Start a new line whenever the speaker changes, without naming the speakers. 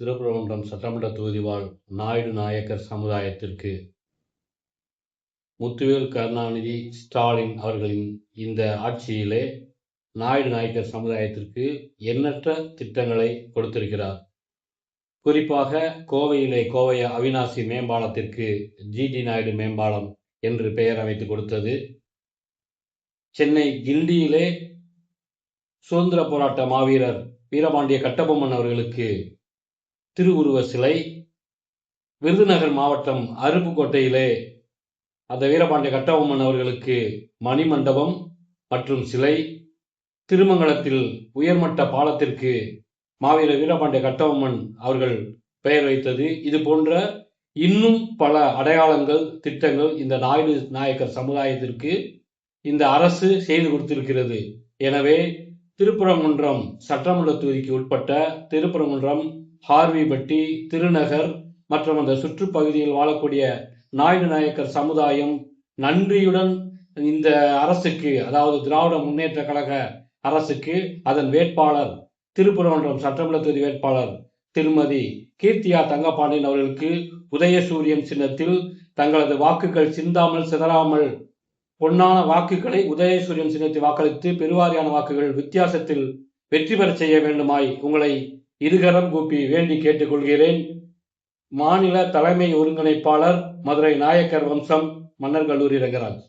திருப்பரங்குன்றம் சட்டமன்ற தொகுதி வாழ் நாயுடு நாயக்கர் சமுதாயத்திற்கு முத்துவேல் கருணாநிதி ஸ்டாலின் அவர்களின் இந்த ஆட்சியிலே நாயுடு நாயக்கர் சமுதாயத்திற்கு எண்ணற்ற திட்டங்களை கொடுத்திருக்கிறார். குறிப்பாக கோவையிலே கோவை அவிநாசி மேம்பாலத்திற்கு ஜிடி நாயுடு மேம்பாலம் என்று பெயர் அமைத்து கொடுத்தது. சென்னை கிண்டியிலே சுதந்திர போராட்ட மாவீரர் வீரபாண்டிய கட்டபொம்மன் அவர்களுக்கு திருவுருவ சிலை, விருதுநகர் மாவட்டம் அருப்புக்கோட்டையிலே அந்த வீரபாண்டிய கட்டபொம்மன் அவர்களுக்கு மணிமண்டபம் மற்றும் சிலை, திருமங்கலத்தில் உயர்மட்ட பாலத்திற்கு மாவீரர் வீரபாண்டிய கட்டபொம்மன் அவர்கள் பெயர் வைத்தது. இது போன்ற இன்னும் பல அடையாளங்கள், திட்டங்கள் இந்த நாயுடு நாயக்கர் சமுதாயத்திற்கு இந்த அரசு செய்து கொடுத்திருக்கிறது. எனவே திருப்பரங்குன்றம் சட்டமன்ற தொகுதிக்கு உட்பட்ட திருப்பரங்குன்றம், ஹார்விபட்டி, திருநகர் மற்றும் அந்த சுற்றுப்பகுதியில் வாழக்கூடிய நாயுடு நாயக்கர் சமுதாயம் நன்றியுடன் இந்த அரசுக்கு, அதாவது திராவிட முன்னேற்ற கழக அரசுக்கு, அதன் வேட்பாளர் திருப்பரங்குன்றம் சட்டமன்ற தொகுதி வேட்பாளர் திருமதி கீர்த்தியா தங்கபாண்டியன் அவர்களுக்கு உதயசூரியன் சின்னத்தில் தங்களது வாக்குகள் சிந்தாமல் சிதறாமல் பொன்னான வாக்குகளை உதயசூரியன் சின்னத்தை வாக்களித்து பெருவாரியான வாக்குகள் வித்தியாசத்தில் வெற்றி பெற செய்ய வேண்டுமாய் உங்களை இருகரம் கூப்பி வேண்டி கேட்டுக்கொள்கிறேன். மாநில தலைமை ஒருங்கிணைப்பாளர் மதுரை நாயக்கர் வம்சம், மன்னர் கல்லூரி ரங்கராஜ்.